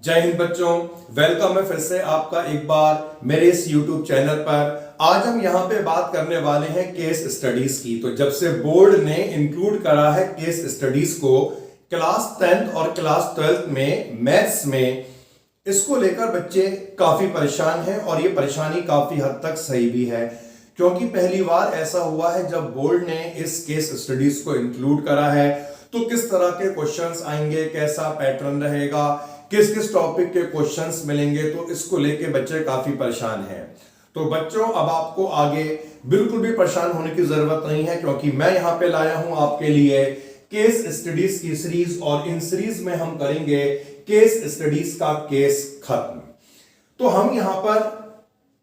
जय हिंद बच्चों, वेलकम है फिर से आपका एक बार मेरे इस YouTube चैनल पर। आज हम यहाँ पे बात करने वाले हैं केस स्टडीज की। तो जब से बोर्ड ने इंक्लूड करा है केस स्टडीज को क्लास 10th और क्लास 12th में मैथ्स में, इसको लेकर बच्चे काफी परेशान हैं और ये परेशानी काफी हद तक सही भी है, क्योंकि पहली बार ऐसा हुआ है जब बोर्ड ने इस केस स्टडीज को इंक्लूड करा है। तो किस तरह के क्वेश्चंस आएंगे, कैसा पैटर्न रहेगा, किस किस टॉपिक के क्वेश्चंस मिलेंगे, तो इसको लेके बच्चे काफी परेशान हैं। तो बच्चों, अब आपको आगे बिल्कुल भी परेशान होने की जरूरत नहीं है, क्योंकि मैं यहाँ पे लाया हूं आपके लिए केस स्टडीज की सीरीज, और इन सीरीज में हम करेंगे केस स्टडीज का केस खत्म। तो हम यहां पर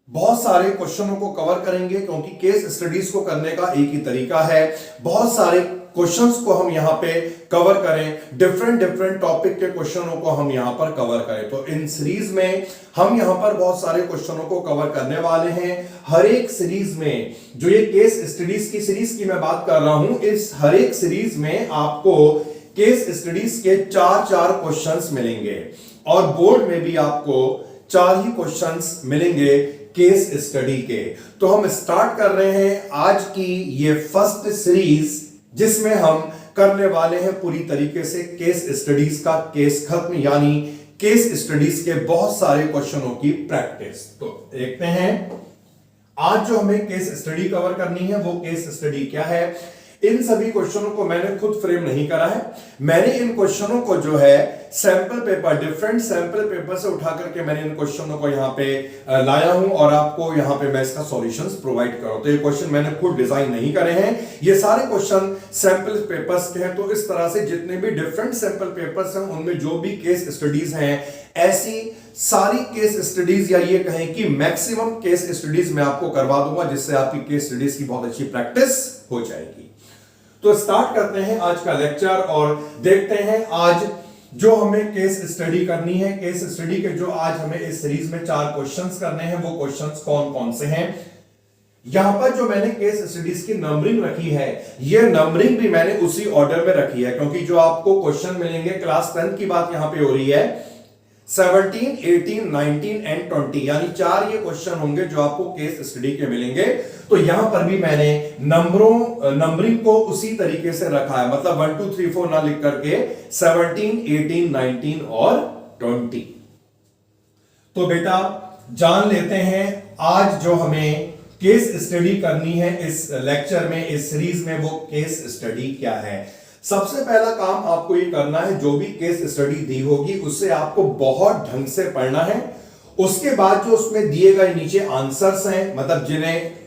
बहुत सारे क्वेश्चनों को कवर करेंगे, क्योंकि केस स्टडीज को करने का एक ही तरीका है, बहुत सारे क्वेश्चंस को हम यहां पे कवर करें, डिफरेंट टॉपिक के क्वेश्चनों को हम यहां पर कवर करें। तो इन सीरीज में हम यहां पर बहुत सारे क्वेश्चनों को कवर करने वाले हैं। हर एक सीरीज में, जो ये केस स्टडीज की सीरीज की मैं बात कर रहा हूं, इस हर एक सीरीज में आपको केस स्टडीज के चार क्वेश्चंस मिलेंगे, और बोर्ड में भी आपको 4 ही क्वेश्चंस मिलेंगे केस स्टडी के। तो हम स्टार्ट कर रहे हैं आज की ये फर्स्ट सीरीज, जिसमें हम करने वाले हैं पूरी तरीके से केस स्टडीज का केस खत्म, यानी केस स्टडीज के बहुत सारे क्वेश्चनों की प्रैक्टिस। तो देखते हैं आज जो हमें केस स्टडी कवर करनी है वो केस स्टडी क्या है। इन सभी क्वेश्चनों को मैंने खुद फ्रेम नहीं करा है, मैंने इन क्वेश्चनों को जो है sample paper, different sample paper से उठा करके मैंने इन क्वेश्चनों को यहाँ पे लाया हूं, और आपको यहाँ पे मैं इसका सॉल्यूशंस प्रोवाइड कर रहा हूं। तो ये क्वेश्चन मैंने खुद डिजाइन नहीं करे हैं, ये सारे क्वेश्चन सैंपल पेपर्स के हैं। तो इस तरह से जितने भी डिफरेंट सैंपल पेपर्स हैं, उनमें जो भी केस स्टडीज हैं, ऐसी सारी केस स्टडीज, या ये कहें कि मैक्सिमम केस स्टडीज मैं आपको करवा दूंगा, जिससे आपकी केस स्टडीज की बहुत अच्छी प्रैक्टिस हो जाएगी। तो स्टार्ट करते हैं आज का लेक्चर और देखते हैं आज जो हमें केस स्टडी करनी है। केस स्टडी के जो आज हमें इस सीरीज में 4 क्वेश्चंस करने हैं, वो क्वेश्चंस कौन कौन से हैं। यहां पर जो मैंने केस स्टडीज की नंबरिंग रखी है, ये नंबरिंग भी मैंने उसी ऑर्डर में रखी है, क्योंकि जो आपको क्वेश्चन मिलेंगे क्लास 10 की बात यहां पे हो रही है, 17, 18, 19 एंड 20, यानी 4 ये क्वेश्चन होंगे जो आपको केस स्टडी के मिलेंगे। तो यहां पर भी मैंने नंबरिंग को उसी तरीके से रखा है, मतलब 1 2 3 4 ना लिख करके 17, 18, 19 और 20। तो बेटा जान लेते हैं आज जो हमें केस स्टडी करनी है इस लेक्चर में, इस सीरीज में, वो केस स्टडी क्या है। सबसे पहला काम आपको ये करना है, जो भी केस स्टडी दी होगी उसे आपको बहुत ढंग से पढ़ना है। उसके बाद जो उसमें दिए गए नीचे आंसर्स हैं, मतलब जिन्हें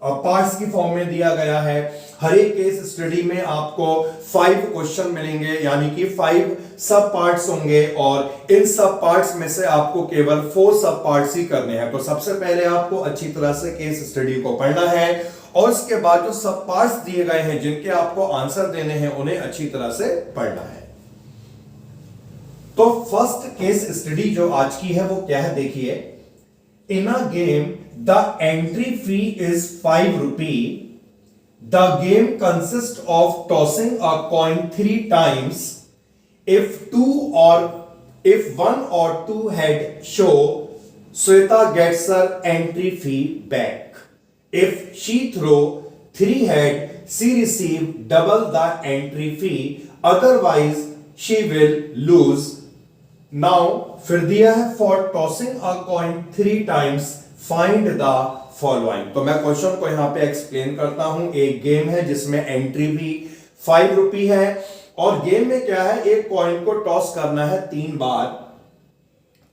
पार्ट्स की फॉर्म में दिया गया है, हर एक केस स्टडी में आपको 5 क्वेश्चन मिलेंगे, यानी कि 5 सब पार्ट्स होंगे, और इन सब पार्ट्स में से आपको केवल 4 सब पार्ट्स ही करने हैं। तो सबसे पहले आपको अच्छी तरह से केस स्टडी को पढ़ना है, और उसके बाद जो सब पार्ट्स दिए गए हैं जिनके आपको आंसर देने हैं, उन्हें अच्छी तरह से पढ़ना है। तो फर्स्ट केस स्टडी जो आज की है वो क्या है, देखिए। In a game the entry fee is 5 rupee. The game consist of tossing a coin 3 times. If 1 or 2 head show, Sweta gets her entry fee back. If she throw 3 head, she receive double the entry fee. Otherwise, she will lose. Now, फिर दिया है for tossing a coin 3 times, find the following. तो मैं question को यहां पे explain करता हूं। एक गेम है जिसमें एंट्री फी 5 रुपी है, और गेम में क्या है, एक कॉइन को टॉस करना है 3 बार।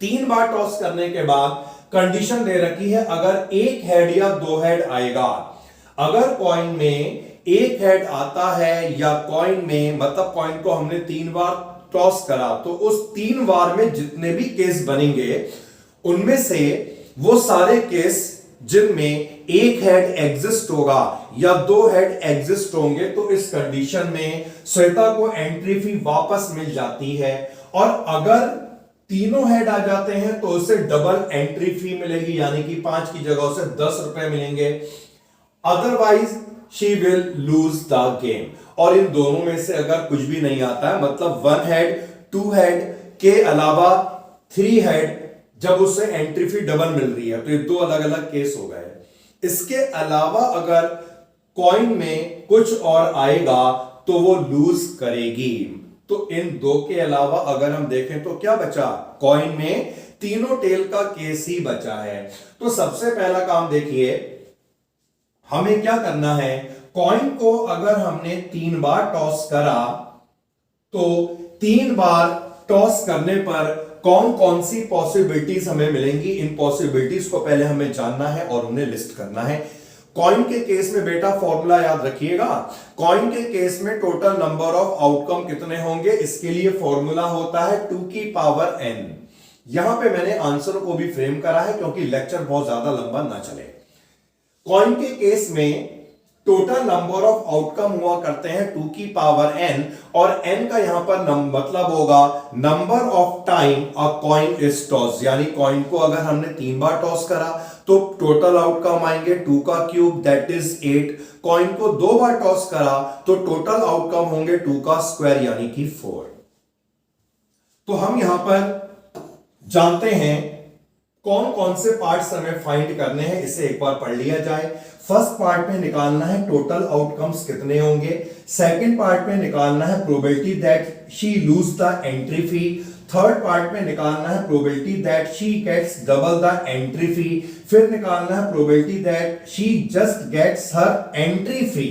3 बार टॉस करने के बाद कंडीशन दे रखी है, अगर 1 हेड या 2 हेड आएगा। अगर कॉइन में 1 हेड आता है, या कॉइन में, मतलब कॉइन को हमने 3 बार टॉस करा, तो उस 3 बार में जितने भी केस बनेंगे, उनमें से वो सारे केस जिनमें 1 हेड एग्जिस्ट होगा या 2 हेड एग्जिस्ट होंगे, तो इस कंडीशन में श्वेता को एंट्री फी वापस मिल जाती है। और अगर तीनों हेड आ जाते हैं तो उसे डबल एंट्री फी मिलेगी, यानी कि 5 की जगह उसे 10 रुपए मिलेंगे। Otherwise she will lose the game. और इन दोनों में से अगर कुछ भी नहीं आता है, मतलब 1 हेड 2 हेड के अलावा थ्री हेड जब उसे एंट्री फी डबल मिल रही है, तो ये दो अलग अलग केस हो गए। इसके अलावा अगर कॉइन में कुछ और आएगा तो वो लूज करेगी। तो इन दो के अलावा अगर हम देखें तो क्या बचा, कॉइन में तीनों टेल का केस ही बचा है। तो सबसे पहला काम देखिए, हमें क्या करना है, कॉइन को अगर हमने 3 बार टॉस करा तो 3 बार टॉस करने पर कौन कौन सी पॉसिबिलिटीज हमें मिलेंगी, इन पॉसिबिलिटीज को पहले हमें जानना है और उन्हें लिस्ट करना है। कॉइन के केस में बेटा फॉर्मूला याद रखिएगा, कॉइन के केस में टोटल नंबर ऑफ आउटकम कितने होंगे, इसके लिए फॉर्मूला होता है 2 की पावर n। यहां पे मैंने आंसर को भी फ्रेम करा है क्योंकि लेक्चर बहुत ज्यादा लंबा ना चले। कॉइन के केस में टोटल नंबर ऑफ आउटकम हुआ करते हैं 2 की पावर n, और n का यहां पर मतलब होगा number of time a coin is toss, यानी कॉइन को अगर हमने 3 बार टॉस करा तो टोटल आउटकम आएंगे 2 का क्यूब दैट इज 8। कॉइन को 2 बार टॉस करा तो टोटल आउटकम होंगे 2 का स्क्वायर यानी कि 4। तो हम यहां पर जानते हैं कौन कौन से पार्ट्स हमें फाइंड करने हैं, इसे एक बार पढ़ लिया जाए। फर्स्ट पार्ट में निकालना है टोटल आउटकम्स कितने होंगे, सेकंड पार्ट में निकालना है probability that she lose the entry fee, third part में निकालना है probability that she gets double the entry fee, फिर निकालना है probability that she just gets her entry fee,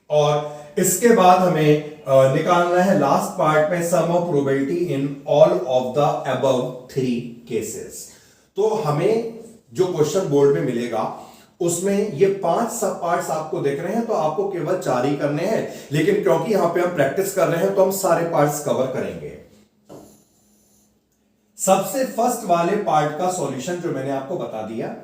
और इसके बाद हमें निकालना है लास्ट पार्ट में sum of probability in all of the above 3 cases. तो हमें जो क्वेश्चन बोर्ड में मिलेगा उसमें ये 5 सब पार्ट्स आपको देख रहे हैं, तो आपको केवल 4 ही करने हैं, लेकिन क्योंकि यहां पे हम प्रैक्टिस कर रहे हैं तो हम सारे पार्ट्स कवर करेंगे। सबसे फर्स्ट वाले पार्ट का सॉल्यूशन जो मैंने आपको बता दिया,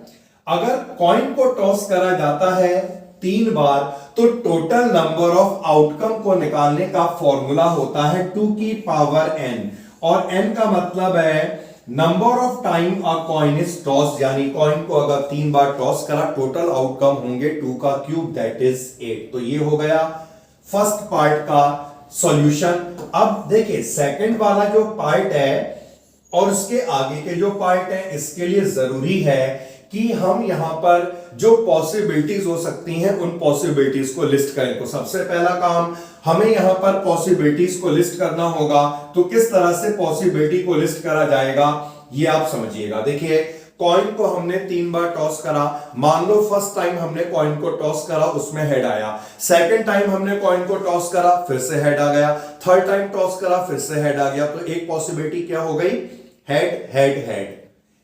अगर कॉइन को टॉस करा जाता है 3 बार तो टोटल नंबर ऑफ आउटकम को निकालने का फॉर्मूला होता है 2 की पावर n, और n का मतलब है number of time a coin is toss, यानी कॉइन को अगर 3 बार टॉस करा टोटल आउटकम होंगे 2 का क्यूब दैट इज 8। तो ये हो गया फर्स्ट पार्ट का सॉल्यूशन। अब देखिए सेकंड वाला जो पार्ट है और उसके आगे के जो पार्ट है, इसके लिए जरूरी है कि हम यहां पर जो पॉसिबिलिटीज हो सकती हैं उन पॉसिबिलिटीज को लिस्ट करें। तो सबसे पहला काम हमें यहां पर पॉसिबिलिटीज को लिस्ट करना होगा। तो किस तरह से पॉसिबिलिटी को लिस्ट करा जाएगा ये आप समझिएगा। देखिए कॉइन को हमने 3 बार टॉस करा, मान लो फर्स्ट टाइम हमने कॉइन को टॉस करा उसमें हेड आया, सेकंड टाइम हमने कॉइन को टॉस करा फिर से हेड आ गया, थर्ड टाइम टॉस करा फिर से हेड आ गया। तो एक पॉसिबिलिटी क्या हो गई, हेड हेड हेड।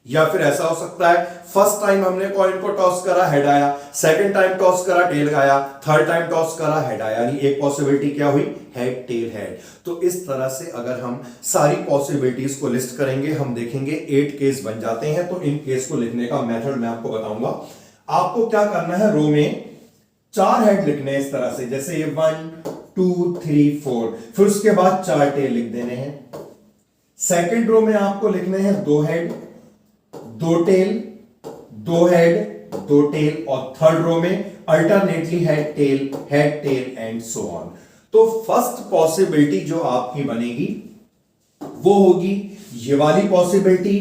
या फिर ऐसा हो सकता है फर्स्ट टाइम हमने कॉइन को टॉस करा हेड आया, सेकंड टाइम टॉस करा टेल आया, थर्ड टाइम टॉस करा हेड आया, यानी एक पॉसिबिलिटी क्या हुई, हेड टेल हेड। तो इस तरह से अगर हम सारी पॉसिबिलिटीज को लिस्ट करेंगे, हम देखेंगे 8 केस बन जाते हैं। तो इन केस को लिखने का मेथड मैं आपको बताऊंगा। आपको क्या करना है, रो में 4 हेड लिखने हैं इस तरह से, जैसे ये 1 2 3 4, फिर उसके बाद 4 टेल लिख देने हैं। सेकेंड रो में आपको लिखने हैं 2 हेड 2 टेल 2 हेड 2 टेल, और थर्ड रो में alternately head tail and so on. तो फर्स्ट पॉसिबिलिटी जो आपकी बनेगी वो होगी ये वाली possibility,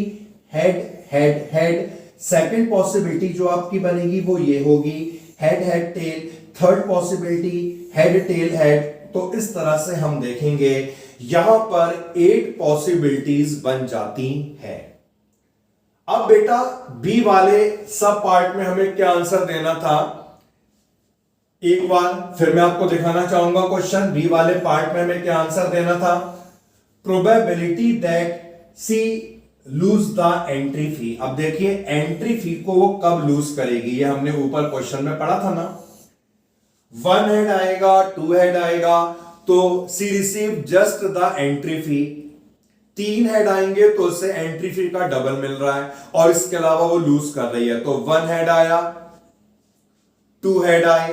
head head head. Second possibility जो आपकी बनेगी वो ये होगी, head head tail. Third possibility head tail head. तो इस तरह से हम देखेंगे यहां पर 8 पॉसिबिलिटीज बन जाती हैं। अब बेटा बी वाले सब पार्ट में हमें क्या आंसर देना था, एक बार फिर मैं आपको दिखाना चाहूंगा क्वेश्चन। बी वाले पार्ट में हमें क्या आंसर देना था, probability that she lose the entry fee. अब देखिए एंट्री फी को वो कब लूज करेगी, ये हमने ऊपर क्वेश्चन में पढ़ा था ना। 1 हेड आएगा 2 हेड आएगा तो she receive just the entry fee. 3 head आएंगे तो उससे एंट्री फी का डबल मिल रहा है और इसके अलावा वो लूज कर रही है। तो 1 हेड आया, 2 हेड आए,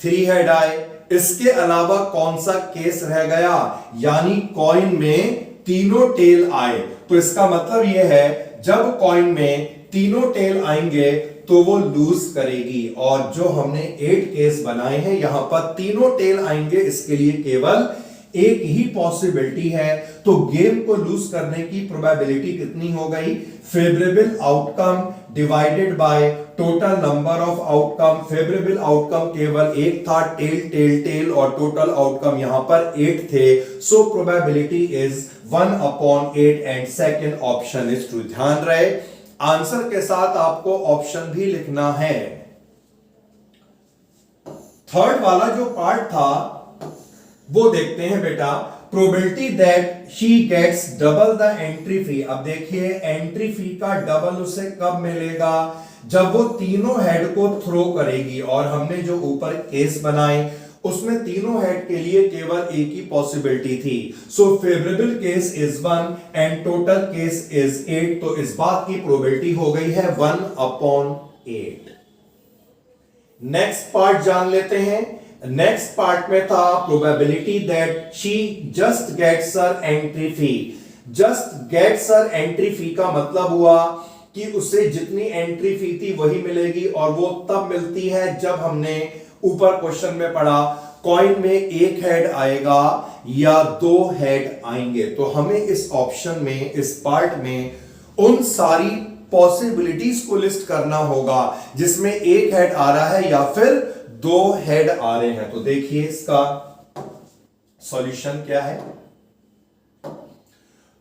3 हेड आए। इसके अलावा कौन सा केस रह गया, यानी कॉइन में तीनों टेल आए। तो इसका मतलब यह है जब कॉइन में तीनों टेल आएंगे तो वो लूज करेगी। और जो हमने 8 केस बनाए हैं यहां पर तीनों टेल आएंगे, इसके लिए केवल एक ही पॉसिबिलिटी है, तो गेम को लूज करने की प्रोबेबिलिटी कितनी हो गई? Favourable outcome divided by total number of outcome. Favourable outcome केवल एक था, टेल टेल टेल, और टोटल आउटकम यहां पर 8 थे। So probability is 1/8 and second option is true. ध्यान रहे, आंसर के साथ आपको ऑप्शन भी लिखना है। थर्ड वाला जो पार्ट था वो देखते हैं बेटा। Probability that she gets double the entry fee. अब देखिए, एंट्री फी का डबल उसे कब मिलेगा? जब वो तीनों हेड को थ्रो करेगी। और हमने जो ऊपर केस बनाए उसमें तीनों हेड के लिए केवल एक ही पॉसिबिलिटी थी। So favourable case is 1 and total case is 8। तो इस बात की प्रोबेबिलिटी हो गई है 1/8। नेक्स्ट पार्ट जान लेते हैं। नेक्स्ट पार्ट में था probability that she just gets her entry fee. Just gets her entry fee का मतलब हुआ कि उसे जितनी एंट्री फी थी वही मिलेगी, और वो तब मिलती है जब हमने ऊपर क्वेश्चन में पढ़ा कॉइन में एक हेड आएगा या 2 हेड आएंगे। तो हमें इस ऑप्शन में, इस पार्ट में उन सारी पॉसिबिलिटीज को लिस्ट करना होगा जिसमें एक हेड आ रहा है या फिर 2 हेड आ रहे हैं। तो देखिए इसका सॉल्यूशन क्या है।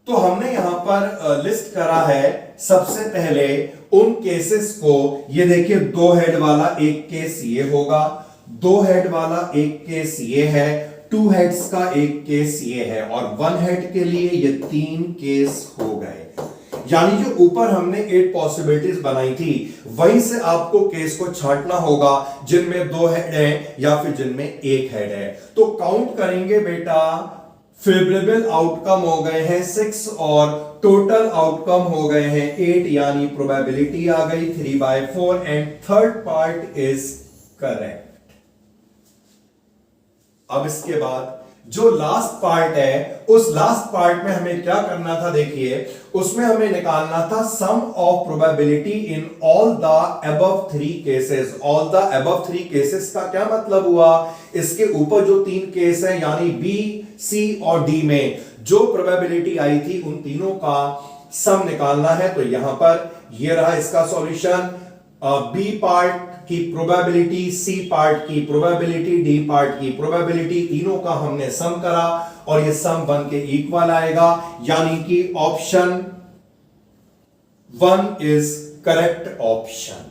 तो हमने यहां पर लिस्ट करा है सबसे पहले उन केसेस को। ये देखिए, 2 हेड वाला एक केस ये होगा, 2 हेड वाला एक केस ये है, 2 हेड्स का एक केस ये है, और 1 हेड के लिए ये 3 केस हो गए। यानी जो ऊपर हमने 8 पॉसिबिलिटीज बनाई थी वहीं से आपको केस को छांटना होगा जिनमें 2 हेड है या फिर जिनमें एक हेड है। तो काउंट करेंगे बेटा, फेवरेबल आउटकम हो गए हैं 6 और टोटल आउटकम हो गए हैं 8, यानी प्रोबेबिलिटी आ गई 3/4 and third part is correct. अब इसके बाद जो लास्ट पार्ट है, उस लास्ट पार्ट में हमें क्या करना था? देखिए, उसमें हमें निकालना था sum of probability in all the above 3 cases. All the above 3 cases का क्या मतलब हुआ? इसके ऊपर जो 3 केस है यानी बी, सी और डी में जो प्रोबेबिलिटी आई थी उन तीनों का सम निकालना है। तो यहां पर ये रहा इसका सॉल्यूशन। बी पार्ट की प्रोबेबिलिटी, सी पार्ट की प्रोबेबिलिटी, डी पार्ट की प्रोबेबिलिटी, तीनों का हमने सम करा और ये सम 1 के इक्वल आएगा, यानी कि ऑप्शन 1 इज करेक्ट ऑप्शन।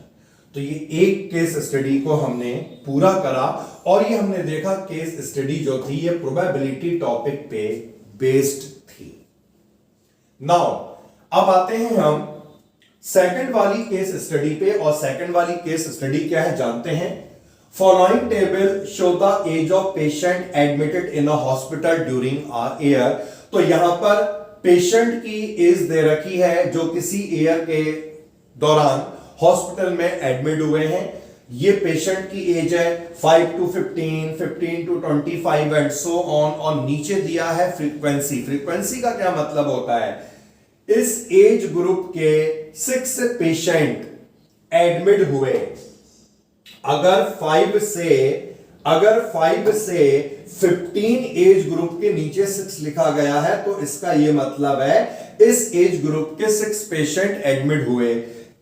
तो ये एक केस स्टडी को हमने पूरा करा और ये हमने देखा केस स्टडी जो थी ये प्रोबेबिलिटी टॉपिक पे बेस्ड थी। नाउ अब आते हैं हम सेकंड वाली केस स्टडी पे, और सेकंड वाली केस स्टडी क्या है जानते हैं। Following table show the age of patient admitted in a hospital during a year. तो यहां पर पेशेंट की एज दे रखी है जो किसी ईयर के दौरान हॉस्पिटल में एडमिट हुए हैं। ये पेशेंट की एज है 5 to 15, 15 to 25 and so on. और नीचे दिया है फ्रीक्वेंसी। फ्रीक्वेंसी का क्या मतलब होता है? इस एज ग्रुप के 6 पेशेंट एडमिट हुए। अगर 5 से 15 एज ग्रुप के नीचे 6 लिखा गया है तो इसका यह मतलब है इस एज ग्रुप के 6 पेशेंट एडमिट हुए,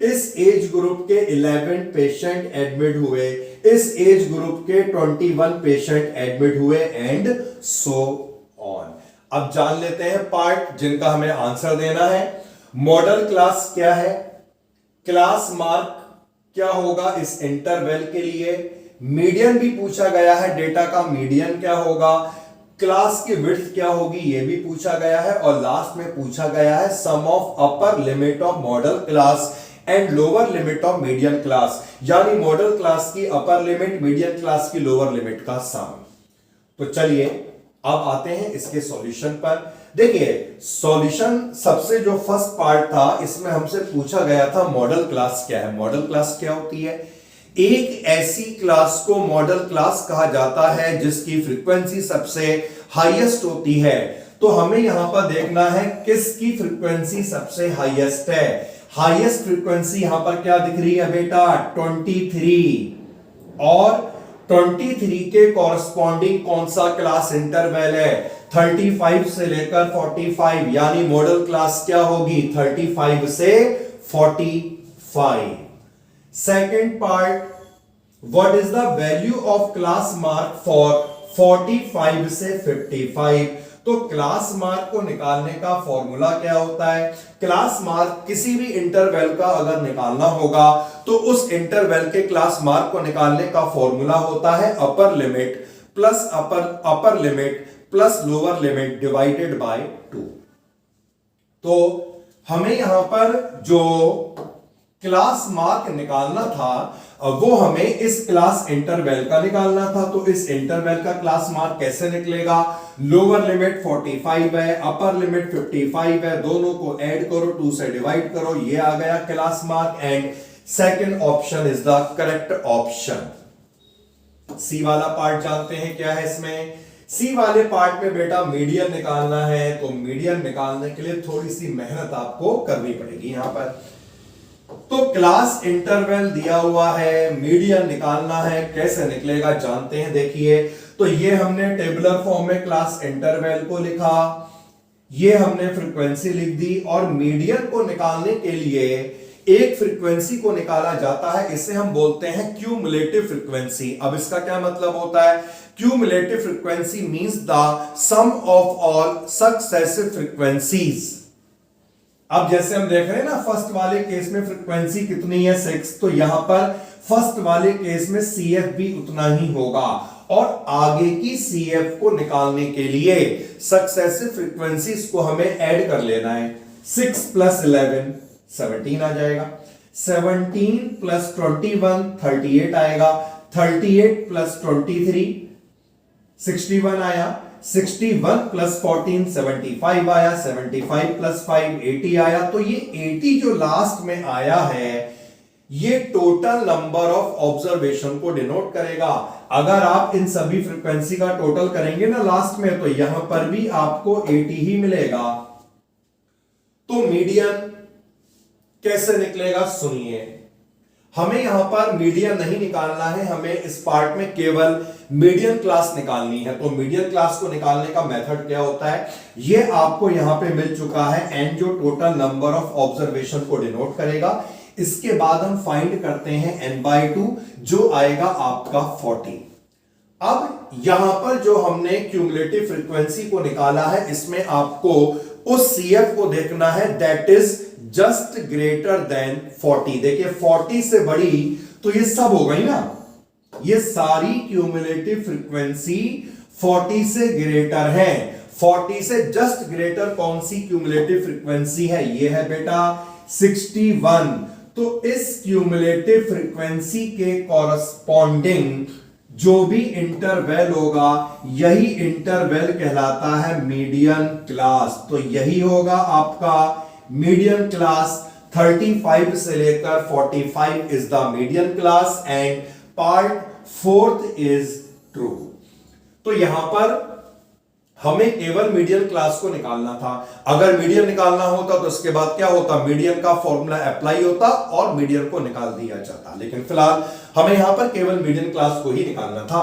इस एज ग्रुप के 11 पेशेंट एडमिट हुए, इस एज ग्रुप के 21 पेशेंट एडमिट हुए एंड सो ऑन। अब जान लेते हैं पार्ट जिनका हमें आंसर देना है। मॉडल क्लास क्या है? क्लास मार्क क्या होगा इस इंटरवल के लिए? मीडियन भी पूछा गया है, डेटा का मीडियन क्या होगा? क्लास की विड्थ क्या होगी ये भी पूछा गया है। और लास्ट में पूछा गया है sum of upper limit of modal class and lower limit of median class, यानी मॉडल क्लास की अपर लिमिट, मीडियन क्लास की लोअर लिमिट का सम। तो चलिए अब आते हैं इसके सॉल्यूशन पर। देखिए, सॉल्यूशन सबसे जो फर्स्ट पार्ट था इसमें हमसे पूछा गया था मॉडल क्लास क्या है। मॉडल क्लास क्या होती है? एक ऐसी क्लास को मॉडल क्लास कहा जाता है जिसकी फ्रीक्वेंसी सबसे हाईएस्ट होती है। तो हमें यहां पर देखना है किसकी फ्रीक्वेंसी सबसे हाईएस्ट है। हाईएस्ट फ्रीक्वेंसी यहां पर क्या दिख रही है बेटा? 23। और 23 के कॉरस्पॉन्डिंग कौन सा क्लास इंटरवल है? 35 से लेकर 45, यानी मॉडल क्लास क्या होगी? 35 से 45। Second part, what is the value of class mark for 45 से 55? तो क्लास मार्क को निकालने का फॉर्मूला क्या होता है? क्लास मार्क किसी भी इंटरवल का अगर निकालना होगा तो उस इंटरवल के क्लास मार्क को निकालने का फॉर्मूला होता है upper limit plus upper limit plus lower limit divided by 2। तो हमें यहां पर जो क्लास मार्क निकालना था वो हमें इस क्लास इंटरवल का निकालना था। तो इस इंटरवल का क्लास मार्क कैसे निकलेगा? लोअर लिमिट 45 है, अपर लिमिट 55 है, दोनों को ऐड करो, 2 से डिवाइड करो, ये आ गया class mark. And second option is the correct option. C वाला पार्ट जानते हैं क्या है इसमें? सी वाले पार्ट में बेटा मीडियन निकालना है, तो मीडियन निकालने के लिए थोड़ी सी मेहनत आपको करनी पड़ेगी यहां पर। तो क्लास इंटरवल दिया हुआ है, मीडियन निकालना है, कैसे निकलेगा जानते हैं। देखिए, तो ये हमने टेबुलर फॉर्म में क्लास इंटरवल को लिखा, ये हमने फ्रीक्वेंसी लिख दी, और मीडियन को निकालने के लिए एक फ्रीक्वेंसी को निकाला जाता है, इसे हम बोलते हैं क्यूमुलेटिव फ्रीक्वेंसी। अब इसका क्या मतलब होता है? Cumulative frequency means the sum of all successive frequencies. अब जैसे हम देख रहे हैं ना, फर्स्ट वाले केस में फ्रीक्वेंसी कितनी है? 6। तो यहां पर फर्स्ट वाले केस में CF भी उतना ही होगा, और आगे की CF को निकालने के लिए सक्सेसिव फ्रीक्वेंसीज को हमें ऐड कर लेना है। 6 प्लस 11 17 आ जाएगा, 17 प्लस 21 38 आएगा, 38 प्लस 23 61 आया, 61 प्लस 14 75 आया, 75 प्लस 5 80 आया। तो ये 80 जो लास्ट में आया है, ये टोटल नंबर ऑफ ऑब्जर्वेशन को डिनोट करेगा। अगर आप इन सभी फ्रीक्वेंसी का टोटल करेंगे ना लास्ट में, तो यहां पर भी आपको 80 ही मिलेगा। तो मीडियन कैसे निकलेगा सुनिए। हमें यहां पर मीडियन नहीं निकालना है, हमें इस पार्ट में केवल मीडियन क्लास निकालनी है। तो मीडियन क्लास को निकालने का मेथड क्या होता है, ये आपको यहां पे मिल चुका है। एन जो टोटल नंबर ऑफ ऑब्जर्वेशन को डिनोट करेगा। इसके बाद हम फाइंड करते हैं n/2, जो आएगा आपका 40। अब यहां पर जो हमने क्यूमुलेटिव फ्रीक्वेंसी को निकाला है, इसमें आपको उस CF को देखना है that is just greater than 40। देखिए 40 से बड़ी तो ये सब हो गई ना, ये सारी क्यूमुलेटिव फ्रीक्वेंसी 40 से ग्रेटर है। 40 से जस्ट ग्रेटर कौन सी क्यूमुलेटिव फ्रीक्वेंसी है? ये है बेटा 61। तो इस क्यूमुलेटिव फ्रीक्वेंसी के कॉरस्पॉन्डिंग जो भी इंटरवल होगा, यही इंटरवल कहलाता है मीडियन क्लास। तो यही होगा आपका मीडियन क्लास। 35 से लेकर 45 is the median class and part 4th is true. तो यहां पर हमें केवल मीडियन क्लास को निकालना था। अगर मीडियन निकालना होता तो उसके बाद क्या होता? मीडियन का फॉर्मूला अप्लाई होता और मीडियन को निकाल दिया जाता। लेकिन फिलहाल हमें यहां पर केवल मीडियन क्लास को ही निकालना था।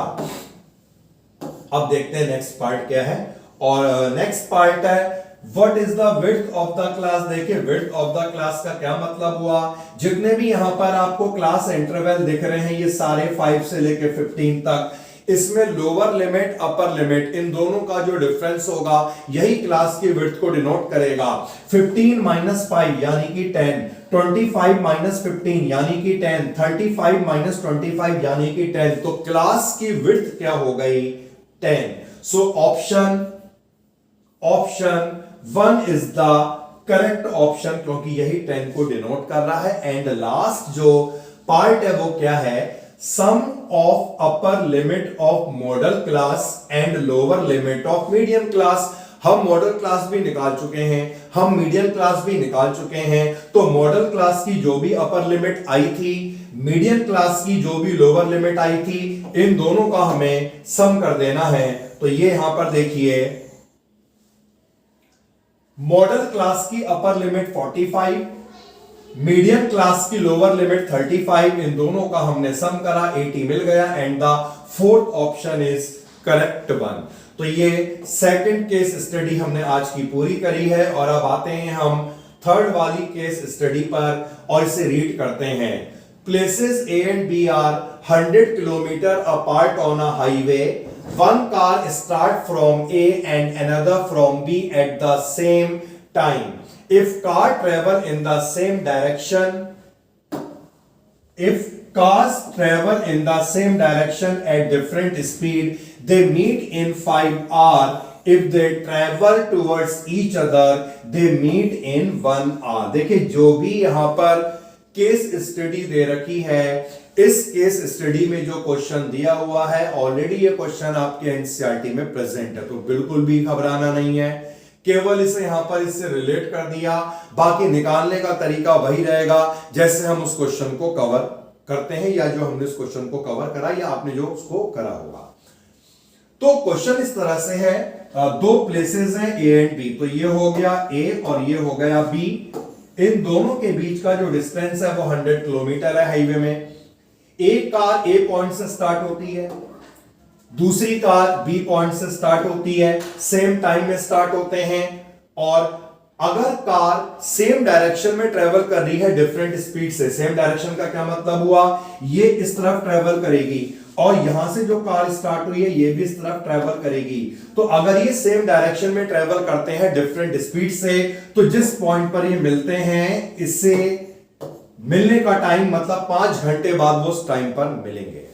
अब देखते हैं नेक्स्ट पार्ट क्या है। और नेक्स्ट पार्ट है what is the width of the class. देखिए विड्थ ऑफ द क्लास का क्या मतलब हुआ? जितने भी यहां पर आपको क्लास इंटरवल दिख रहे हैं, ये सारे 5 से लेकर 15 तक, इसमें lower limit upper limit in दोनों का जो डिफरेंस होगा, यही क्लास की विड्थ को डिनोट करेगा। 15 माइनस 5 यानी कि 10, 25 माइनस 15 यानी कि 10, 35 माइनस 25 यानी कि 10। तो क्लास की विड्थ क्या हो गई? 10। So option 1 is the correct option, क्योंकि यही 10 को डिनोट कर रहा है। एंड लास्ट जो पार्ट है वो क्या है? Sum of upper limit of modal class and lower limit of median class. हम मॉडल क्लास भी निकाल चुके हैं, हम मीडियन क्लास भी निकाल चुके हैं। तो मॉडल क्लास की जो भी अपर लिमिट आई थी, मीडियन क्लास की जो भी लोअर लिमिट आई थी, इन दोनों का हमें सम कर देना है। तो ये यहां पर देखिए, मॉडल क्लास की अपर लिमिट 45, मीडियम क्लास की लोअर लिमिट 35, इन दोनों का हमने सम करा, 80 मिल गया। And the fourth option is correct one. तो ये सेकंड केस स्टडी हमने आज की पूरी करी है और अब आते हैं हम थर्ड वाली केस स्टडी पर और इसे रीड करते हैं। Places A and B are 100 kilometre apart on a highway. One car start from A and another from B at the same time. If car travel in the same direction, if cars travel in the same direction at different speed, they meet in 5 hours. If they travel towards each other, they meet in 1 hour. देखिए जो भी यहां पर case study दे रखी है, इस case study में जो क्वेश्चन दिया हुआ है ऑलरेडी ये क्वेश्चन आपके एनसीईआरटी में प्रेजेंट है, तो बिल्कुल भी घबराना नहीं है। केवल इसे यहां पर इससे रिलेट कर दिया, बाकी निकालने का तरीका वही रहेगा जैसे हम उस क्वेश्चन को कवर करते हैं या जो हमने उस क्वेश्चन को कवर करा या आपने जो उसको करा होगा। तो क्वेश्चन इस तरह से है, दो प्लेसेस हैं ए एंड बी, तो ये हो गया ए और ये हो गया बी। इन दोनों के बीच का जो डिस्टेंस है वो 100 किलोमीटर है हाईवे में। एक कार ए पॉइंट से स्टार्ट होती है, दूसरी कार बी पॉइंट से स्टार्ट होती है, सेम टाइम में स्टार्ट होते हैं। और अगर कार सेम डायरेक्शन में ट्रेवल कर रही है डिफरेंट स्पीड से, सेम डायरेक्शन का क्या मतलब हुआ, ये इस तरफ ट्रेवल करेगी और यहां से जो कार स्टार्ट हुई है ये भी इस तरफ ट्रेवल करेगी। तो अगर ये सेम डायरेक्शन में ट्रेवल करते हैं डिफरेंट स्पीड से, तो जिस पॉइंट पर ये मिलते हैं इससे मिलने का टाइम मतलब 5 घंटे बाद वो उस टाइम पर मिलेंगे।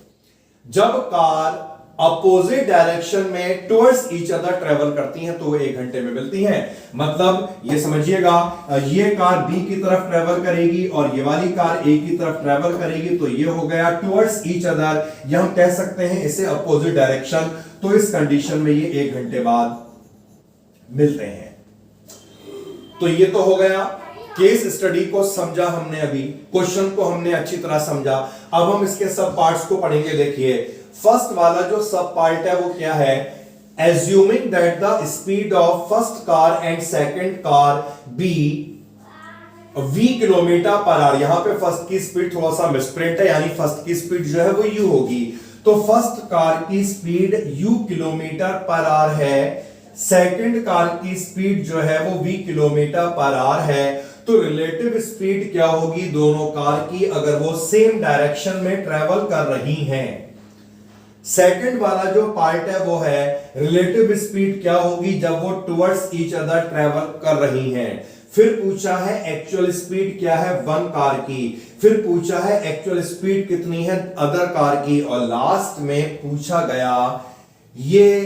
जब कार अपोजिट डायरेक्शन में टुवर्ड्स ईच अदर ट्रेवल करती हैं तो वो 1 घंटे में मिलती हैं। मतलब ये समझिएगा, ये कार बी की तरफ ट्रेवल करेगी और ये वाली कार ए की तरफ ट्रेवल करेगी, तो ये हो गया टुवर्ड्स ईच अदर, या हम कह सकते हैं इसे अपोजिट डायरेक्शन। तो इस कंडीशन में ये 1 घंटे बाद मिलते हैं। तो ये तो हो गया, केस स्टडी को समझा हमने, अभी क्वेश्चन को हमने अच्छी तरह समझा। अब हम इसके सब पार्ट्स को पढ़ेंगे। देखिए फर्स्ट वाला जो सब पार्ट है वो क्या है, assuming that the speed of first car and second car be v kilometre per hour. यहां पे फर्स्ट की स्पीड थोड़ा सा मिसप्रिंट है, यानी फर्स्ट की स्पीड जो है वो u होगी। तो फर्स्ट कार की speed u kilometre per our है, सेकंड कार की स्पीड जो है वो v किलोमीटर पर आवर है। तो रिलेटिव स्पीड क्या होगी दोनों कार की अगर वो सेम डायरेक्शन में ट्रेवल कर रही हैं। सेकंड वाला जो पार्ट है वो है रिलेटिव स्पीड क्या होगी जब वो टुवर्ड्स ईच अदर ट्रेवल कर रही हैं। फिर पूछा है एक्चुअल स्पीड क्या है वन कार की, फिर पूछा है एक्चुअल स्पीड कितनी है अदर कार की, और लास्ट में पूछा गया ये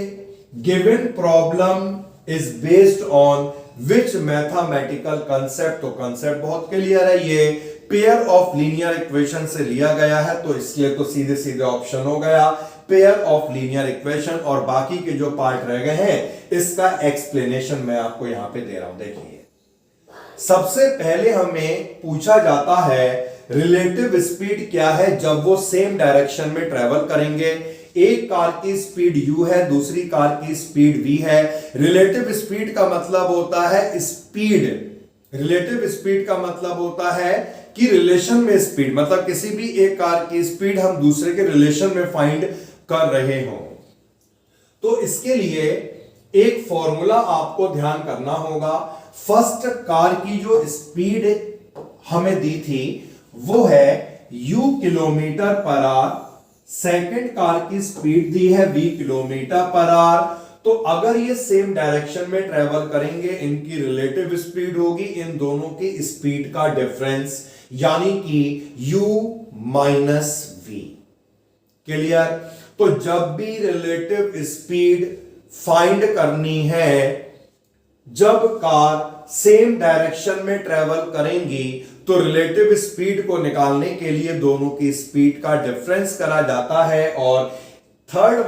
given problem is based on which mathematical concept. तो कंसेप्ट बहुत क्लियर है, ये पेयर ऑफ लीनियर इक्वेशन से लिया गया है, तो इसलिए तो सीधे सीधे ऑप्शन हो गया पेयर ऑफ लीनियर इक्वेशन। और बाकी के जो पार्ट रह गए हैं इसका एक्सप्लेनेशन मैं आपको यहां पे दे रहा हूं। देखिए सबसे पहले हमें पूछा जाता है रिलेटिव स्पीड क्या है जब वो सेम डायरेक्शन में ट्रेवल करेंगे। एक कार की स्पीड u है, दूसरी कार की स्पीड v है। रिलेटिव स्पीड का मतलब होता है स्पीड, रिलेटिव स्पीड का मतलब होता है कि रिलेशन में स्पीड, मतलब किसी भी एक कार की स्पीड हम दूसरे के रिलेशन में फाइंड कर रहे हो। तो इसके लिए एक फॉर्मूला आपको ध्यान करना होगा। फर्स्ट कार की जो स्पीड हमें दी थी वो है u kilometre per our, second car की स्पीड दी है v किलोमीटर पर आवर। तो अगर ये सेम डायरेक्शन में ट्रेवल करेंगे इनकी रिलेटिव स्पीड होगी इन दोनों की स्पीड का डिफरेंस, यानी कि u माइनस v। क्लियर? तो जब भी रिलेटिव स्पीड फाइंड करनी है जब कार सेम डायरेक्शन में ट्रेवल करेंगी तो रिलेटिव स्पीड को निकालने के लिए दोनों की स्पीड का डिफरेंस करा जाता है। और सेकंड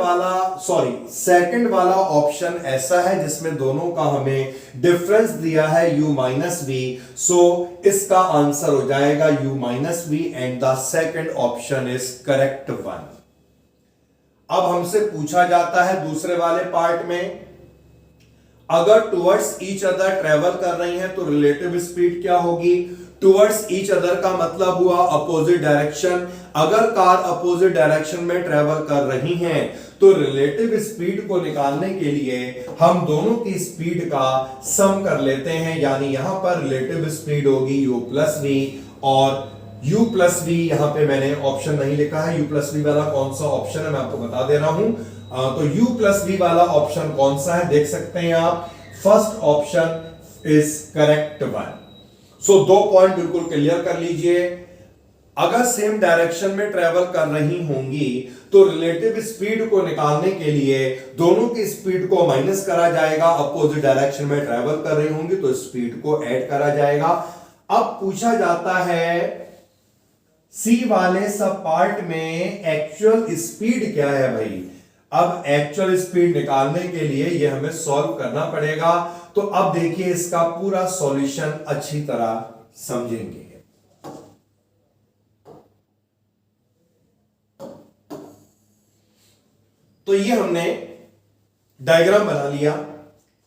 वाला ऑप्शन ऐसा है जिसमें दोनों का हमें डिफरेंस दिया है u माइनस वी, सो इसका आंसर हो जाएगा u minus V and the second option is correct one. अब हमसे पूछा जाता है दूसरे वाले पार्ट में अगर टुवर्ड्स ईच अदर ट्रेवल कर रही हैं तो रिलेटिव स्पीड क्या होगी। टुवर्ड्स ईच अदर का मतलब हुआ अपोजिट डायरेक्शन। अगर कार अपोजिट डायरेक्शन में ट्रेवल कर रही हैं तो रिलेटिव स्पीड को निकालने के लिए हम दोनों की स्पीड का सम कर लेते हैं, यानी यहां पर रिलेटिव स्पीड होगी u प्लस वी, और u प्लस वी यहां पे मैंने ऑप्शन नहीं लिखा है, u प्लस वी वाला कौन सा ऑप्शन है मैं आपको बता दे रहा हूं। तो u प्लस वी वाला ऑप्शन कौन सा है देख सकते हैं आप, first option is correct one. So 2 point बिल्कुल क्लियर कर लीजिए। अगर सेम डायरेक्शन में ट्रेवल कर रही होंगी तो रिलेटिव स्पीड को निकालने के लिए दोनों की स्पीड को माइनस करा जाएगा, अपोजिट डायरेक्शन में ट्रेवल कर रही होंगी तो स्पीड को ऐड करा जाएगा। अब पूछा जाता है सी वाले सब पार्ट में एक्चुअल स्पीड क्या है भाई। अब एक्चुअल स्पीड निकालने के लिए ये हमें सॉल्व करना पड़ेगा। तो अब देखिए इसका पूरा सॉल्यूशन अच्छी तरह समझेंगे। तो ये हमने डायग्राम बना लिया,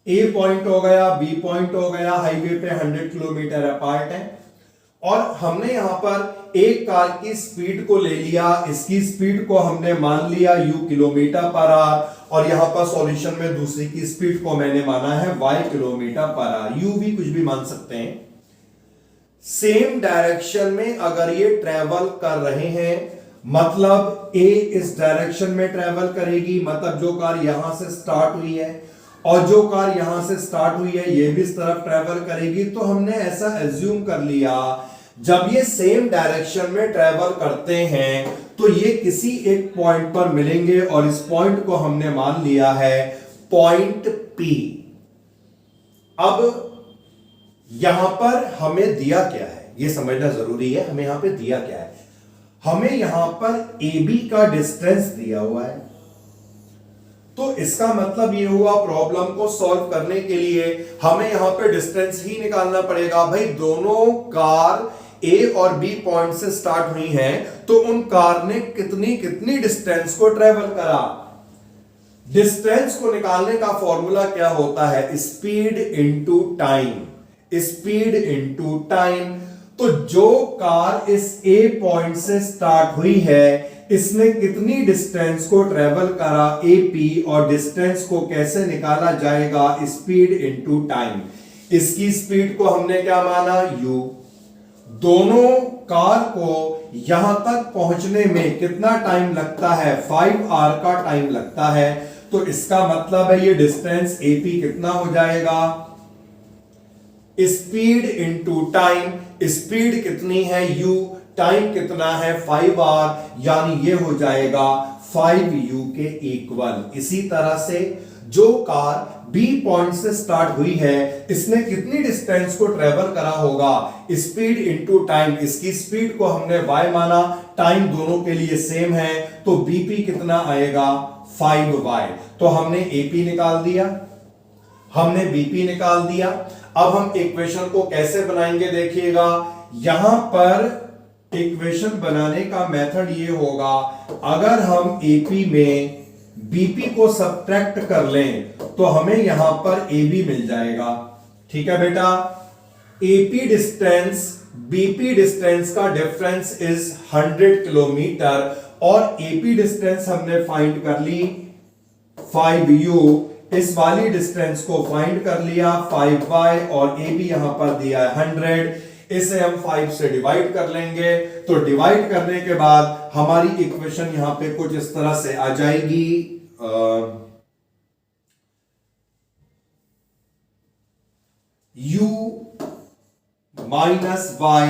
ए पॉइंट हो गया, बी पॉइंट हो गया, हाईवे पे 100 किलोमीटर अपार्ट है, और हमने यहां पर एक कार की स्पीड को ले लिया, इसकी स्पीड को हमने मान लिया u किलोमीटर पर आवर, और यहां पर सॉल्यूशन में दूसरी की स्पीड को मैंने माना है y kilometre per our, u भी कुछ भी मान सकते हैं। सेम डायरेक्शन में अगर ये ट्रेवल कर रहे हैं मतलब A इस डायरेक्शन में ट्रेवल करेगी, मतलब जो कार यहां से स्टार्ट हुई है और जो कार यहां से स्टार्ट हुई है ये भी इस तरफ ट्रेवल करेगी। तो हमने ऐसा एज्यूम कर लिया जब ये सेम डायरेक्शन में ट्रेवल करते हैं तो ये किसी एक पॉइंट पर मिलेंगे, और इस पॉइंट को हमने मान लिया है पॉइंट P। अब यहां पर हमें दिया क्या है ये समझना जरूरी है। हमें यहां पे दिया क्या है, हमें यहां पर AB का डिस्टेंस दिया हुआ है। तो इसका मतलब ये हुआ प्रॉब्लम को सॉल्व करने के लिए हमें यहां पे डिस्टेंस ही निकालना पड़ेगा। भाई दोनों कार A और B पॉइंट से स्टार्ट हुई हैं तो उन कार ने कितनी कितनी डिस्टेंस को ट्रेवल करा। डिस्टेंस को निकालने का फॉर्मूला क्या होता है, speed into time, speed into time. तो जो कार इस A पॉइंट से स्टार्ट हुई है इसने कितनी डिस्टेंस को ट्रेवल करा AP, और डिस्टेंस को कैसे निकाला जाएगा, स्पीड इनटू टाइम। इसकी स्पीड को हमने क्या माना u। दोनों कार को यहां तक पहुंचने में कितना टाइम लगता है, 5 आवर का टाइम लगता है। तो इसका मतलब है ये डिस्टेंस AP कितना हो जाएगा, स्पीड इनटू टाइम। स्पीड कितनी है u, टाइम कितना है 5 आवर, यानी ये हो जाएगा 5u के इक्वल। इसी तरह से जो कार B पॉइंट से स्टार्ट हुई है इसने कितनी डिस्टेंस को ट्रेवल करा होगा, स्पीड इनटू टाइम। इसकी स्पीड को हमने y माना, टाइम दोनों के लिए सेम है, तो BP कितना आएगा 5y। तो हमने AP निकाल दिया, हमने BP निकाल दिया। अब हम इक्वेशन को कैसे बनाएंगे देखिएगा, यहां पर इक्वेशन बनाने का मेथड ये होगा, अगर हम AP में BP को सब्ट्रैक्ट कर लें तो हमें यहां पर AB मिल जाएगा। ठीक है बेटा, AP डिस्टेंस BP डिस्टेंस का डिफरेंस इज 100 किलोमीटर, और AP डिस्टेंस हमने फाइंड कर ली 5u, इस वाली डिस्टेंस को फाइंड कर लिया 5y, और AB यहां पर दिया है 100। इसे हम 5 से डिवाइड कर लेंगे, तो डिवाइड करने के बाद हमारी इक्वेशन यहां पे कुछ इस तरह से आ जाएगी, u minus Y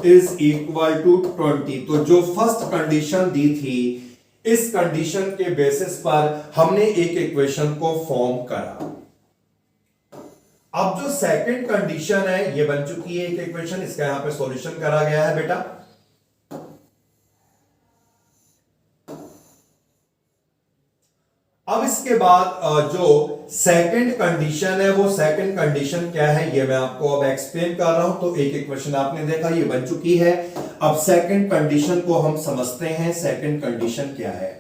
is equal to 20। तो जो फर्स्ट कंडीशन दी थी इस कंडीशन के बेसिस पर हमने एक इक्वेशन को फॉर्म करा। अब जो सेकंड कंडीशन है ये बन चुकी है एक इक्वेशन, इसका यहां पे सॉल्यूशन करा गया है बेटा। अब इसके बाद जो सेकंड कंडीशन है वो सेकंड कंडीशन क्या है ये मैं आपको अब एक्सप्लेन कर रहा हूं। तो एक इक्वेशन आपने देखा ये बन चुकी है। अब सेकंड कंडीशन को हम समझते हैं। सेकंड कंडीशन क्या है,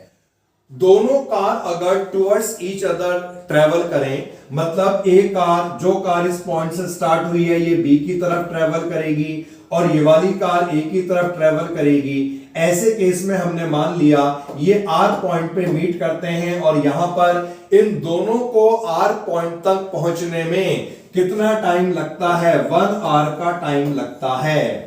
दोनों कार अगर टुवर्ड्स ईच अदर ट्रेवल करें, मतलब एक कार जो कार इस पॉइंट से स्टार्ट हुई है ये बी की तरफ ट्रेवल करेगी, और ये वाली कार एक ही तरफ ट्रेवल करेगी। ऐसे केस में हमने मान लिया ये R पॉइंट पे मीट करते हैं और यहां पर इन दोनों को R पॉइंट तक पहुंचने में कितना टाइम लगता है? 1 आवर का टाइम लगता है।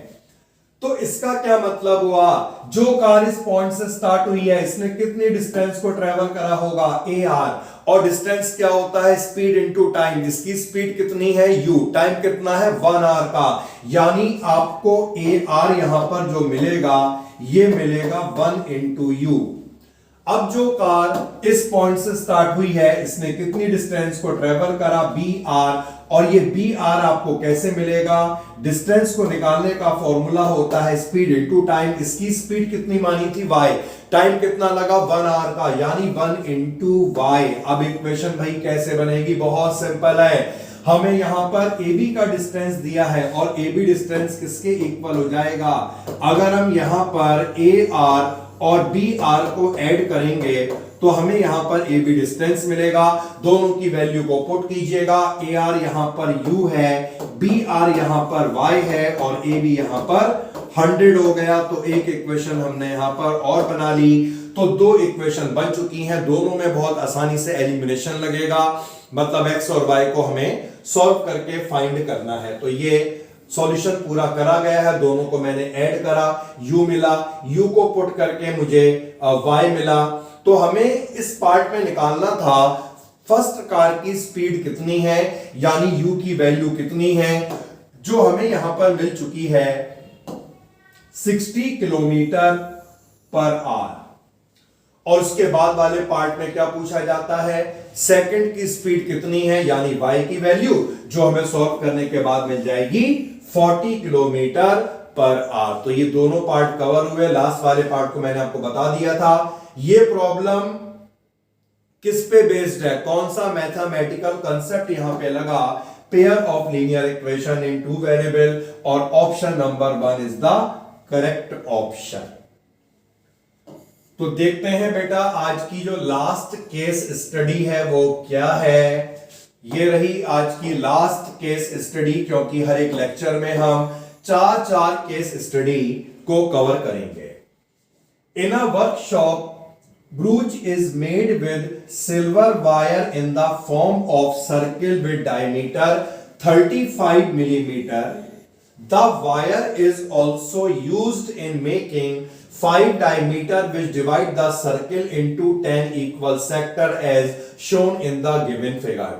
तो इसका क्या मतलब हुआ? जो कार इस पॉइंट से स्टार्ट हुई है इसने कितनी डिस्टेंस को ट्रेवल करा होगा? AR। और डिस्टेंस क्या होता है? Speed into time. इसकी स्पीड कितनी है? U। टाइम कितना है? 1 आवर का। यानी आपको AR यहां पर जो मिलेगा ये मिलेगा 1 इंटू U। अब जो कार इस पॉइंट से स्टार्ट हुई है इसने कितनी डिस्टेंस को ट्रेवल करा? BR। और ये BR आपको कैसे मिलेगा? डिस्टेंस को निकालने का फॉर्मूला होता है स्पीड इनटू टाइम। इसकी स्पीड कितनी मानी थी? Y। टाइम कितना लगा? 1 आवर का, यानी 1 इंटू Y। अब इक्वेशन भाई कैसे बनेगी? बहुत सिंपल है। हमें यहां पर AB का डिस्टेंस दिया है और AB डिस्टेंस किसके इक्वल हो जाएगा? अगर हम यहां पर AR और BR को ऐड करेंगे तो हमें यहां पर AB डिस्टेंस मिलेगा। दोनों की वैल्यू को पुट कीजिएगा। AR यहां पर U है, BR यहां पर Y है और AB यहां पर 100 हो गया। तो एक इक्वेशन हमने यहां पर और बना ली। तो दो इक्वेशन बन चुकी हैं। दोनों में बहुत आसानी से एलिमिनेशन लगेगा, मतलब x और y को हमें सॉल्व करके फाइंड करना है। तो ये सॉल्यूशन पूरा करा गया है। दोनों को मैंने ऐड करा, u मिला, u को पुट करके मुझे y मिला। तो हमें इस पार्ट में निकालना था फर्स्ट कार की स्पीड कितनी है, यानी u की वैल्यू कितनी है, जो हमें यहां पर मिल चुकी है 60 किलोमीटर पर आवर। और उसके बाद वाले पार्ट में क्या पूछा जाता है? सेकंड की स्पीड कितनी है, यानी y की वैल्यू, जो हमें सॉल्व करने के बाद मिल जाएगी 40 किलोमीटर पर आवर। तो ये दोनों पार्ट कवर हुए। लास्ट वाले पार्ट को मैंने आपको बता दिया था। ये प्रॉब्लम किस पे बेस्ड है? कौन सा मैथमेटिकल कंसेप्ट यहां पे लगा? Pair of linear equation in two variable, और option number 1 is the correct option. तो देखते हैं बेटा आज की जो लास्ट केस स्टडी है वो क्या है। ये रही आज की लास्ट केस स्टडी, क्योंकि हर एक लेक्चर में हम चार केस स्टडी को कवर करेंगे। In a workshop brooch is made with silver wire in the form of circle with diameter 35 millimeter. The wire is also used in making 5 diameter which divide the circle into 10 equal sector as shown in the given figure.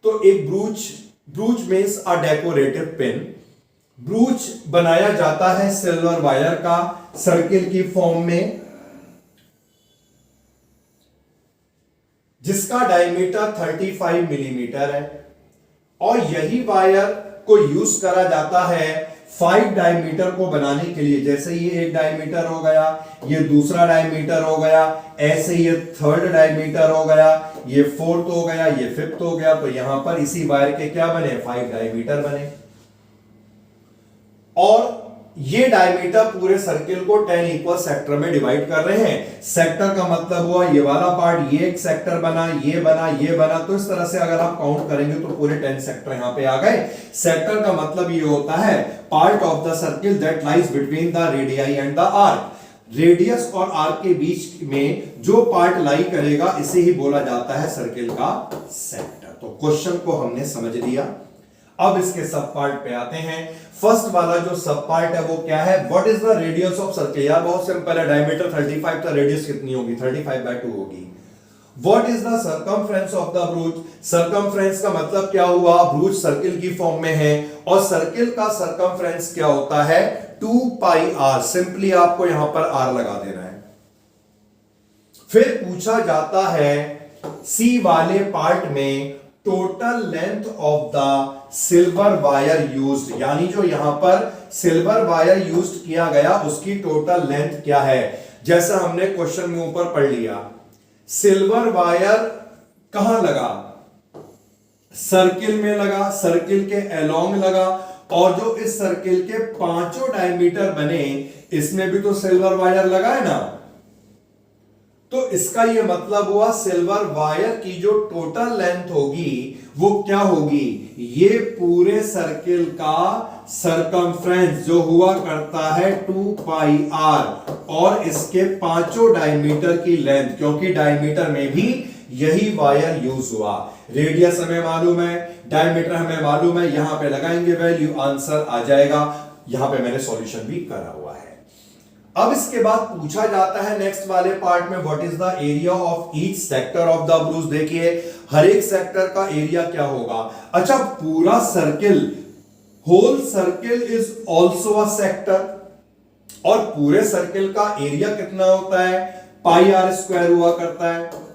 तो एक ब्रूच means a decorative pin. ब्रूच बनाया जाता है silver wire का circle की form में, जिसका diameter 35 millimetre है, और यही वायर को यूज करा जाता है 5 डायमीटर को बनाने के लिए। जैसे ये एक डायमीटर हो गया, ये दूसरा डायमीटर हो गया, ऐसे ये थर्ड डायमीटर हो गया, ये फोर्थ हो गया, ये फिफ्थ हो गया। तो यहां पर इसी वायर के क्या बने? 5 डायमीटर बने। और ये डायमीटर पूरे सर्किल को 10 इक्वल सेक्टर में डिवाइड कर रहे हैं। सेक्टर का मतलब हुआ ये वाला पार्ट, ये एक सेक्टर बना, ये बना, ये बना। तो इस तरह से अगर आप काउंट करेंगे तो पूरे 10 सेक्टर यहां पे आ गए। सेक्टर का मतलब ये होता है part of the circle that lies between the radii and the arc. Radius और आर्क के बीच में जो पार्ट लाई करेगा इसे ही बोला जाता है सर्किल का सेक्टर। तो क्वेश्चन को हमने समझ लिया। अब इसके सब पार्ट पे आते हैं। फर्स्ट वाला जो सब पार्ट है वो क्या है? What is the radius of circle? यार बहुत सिंपल है, डायमीटर 35, तो रेडियस कितनी होगी? 35/2 होगी। What is the circumference of the ब्रूच? Circumference का मतलब क्या हुआ? ब्रूच सर्किल की फॉर्म में है और सर्किल का सर्कमफ्रेंस क्या होता है? 2πr। सिंपली आपको यहां पर r लगा देना है। फिर पूछा जाता है सी वाले पार्ट में total length of the silver wire used, यानी जो यहां पर सिल्वर वायर यूज्ड किया गया उसकी टोटल लेंथ क्या है। जैसा हमने क्वेश्चन में ऊपर पढ़ लिया, सिल्वर वायर कहां लगा? सर्किल में लगा, सर्किल के अलोंग लगा, और जो इस सर्किल के 5 डायमीटर बने इसमें भी तो सिल्वर वायर लगा है ना। तो इसका यह मतलब हुआ सिल्वर वायर की जो टोटल लेंथ होगी वो क्या होगी, ये पूरे सर्किल का सरकमफ्रेंस जो हुआ करता है 2 पाई आर और इसके पांचों डायमीटर की लेंथ, क्योंकि डायमीटर में भी यही वायर यूज हुआ। रेडियस हमें मालूम है, डायमीटर हमें मालूम है, यहां पे लगाएंगे वैल्यू, आंसर आ जाएगा। यहां पे मैंने सॉल्यूशन भी करा हुआ है। अब इसके बाद पूछा जाता है नेक्स्ट वाले पार्ट में, what is the area of each sector of the brooch. देखिए हर एक सेक्टर का एरिया क्या होगा। अच्छा, पूरा circle, whole circle is also a sector, और पूरे सर्किल का एरिया कितना होता है, पाई आर स्क्वायर हुआ करता है।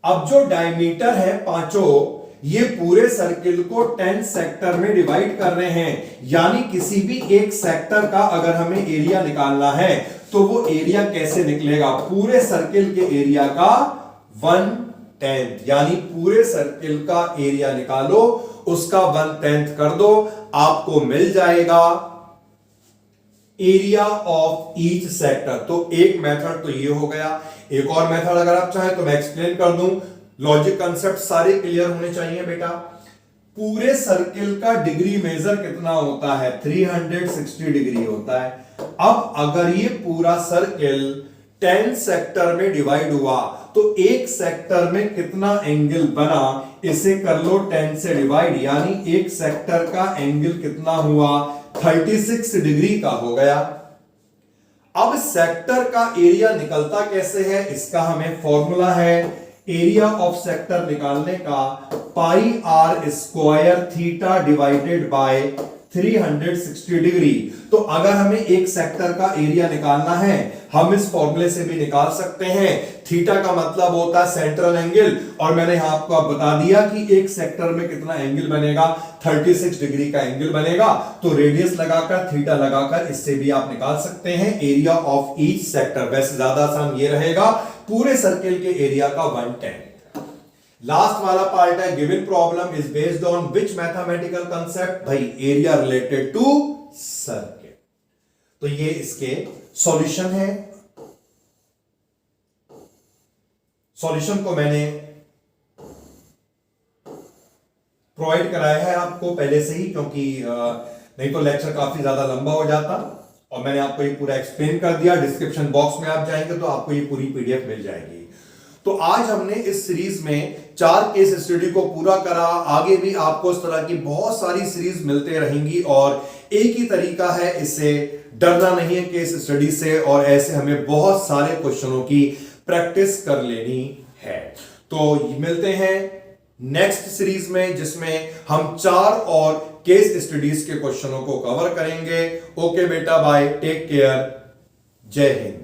अब जो डायमीटर है पांचों, ये पूरे सर्किल को 10 सेक्टर में डिवाइड कर रहे हैं, यानी किसी भी एक सेक्टर का अगर हमें एरिया निकालना है तो वो एरिया कैसे निकलेगा, पूरे सर्किल के एरिया का 1/10, यानी पूरे सर्किल का एरिया निकालो, उसका 1/10 कर दो, आपको मिल जाएगा एरिया ऑफ ईच सेक्टर। तो एक मेथड तो ये हो गया। एक और मेथड अगर आप चाहें तो मैं एक्सप्लेन कर दूं, लॉजिक कंसेप्ट सारे क्लियर होने चाहिए बेटा। पूरे सर्किल का डिग्री मेजर कितना होता है, 360 डिग्री होता है। अब अगर ये पूरा सर्किल 10 सेक्टर में डिवाइड हुआ तो एक सेक्टर में कितना एंगल बना, इसे कर लो 10 से डिवाइड, यानी एक सेक्टर का एंगल कितना हुआ, 36 डिग्री का हो गया। अब सेक्टर का एरिया निकलता कैसे है, इसका हमें फॉर्मूला है एरिया ऑफ सेक्टर निकालने का, pi r square theta divided by 360 degree. तो अगर हमें एक सेक्टर का एरिया निकालना है, हम इस फॉर्मूले से भी निकाल सकते हैं। थीटा का मतलब होता है सेंट्रल एंगल, और मैंने यहां आपको बता दिया कि एक सेक्टर में कितना एंगल बनेगा, 36 डिग्री का एंगल बनेगा। तो रेडियस लगाकर, थीटा लगाकर इससे भी आप निकाल सकते हैं एरिया ऑफ ईच सेक्टर। वैसे ज्यादा आसान ये रहेगा, पूरे सर्किल के एरिया का 1/10। लास्ट वाला पार्ट है, given problem is based on which mathematical concept, भाई एरिया रिलेटेड टू सर्किल। तो ये इसके सॉल्यूशन है। सॉल्यूशन को मैंने प्रोवाइड कराया है आपको पहले से ही, क्योंकि नहीं तो लेक्चर काफी ज्यादा लंबा हो जाता, और मैंने आपको ये पूरा एक्सप्लेन कर दिया। डिस्क्रिप्शन बॉक्स में आप जाएंगे तो आपको ये पूरी पीडीएफ मिल जाएगी। तो आज हमने इस सीरीज में 4 केस स्टडी को पूरा करा। आगे भी आपको इस तरह की बहुत सारी सीरीज मिलते रहेंगी, और एक ही तरीका है, इससे डरना नहीं है केस स्टडी से, और ऐसे हमें बहुत सारे क्वेश्चनों की प्रैक्टिस कर लेनी है। तो मिलते हैं नेक्स्ट सीरीज में, जिसमें हम 4 और केस स्टडीज के क्वेश्चनों को कवर करेंगे। ओके बेटा, बाय, टेक केयर, जय हिंद।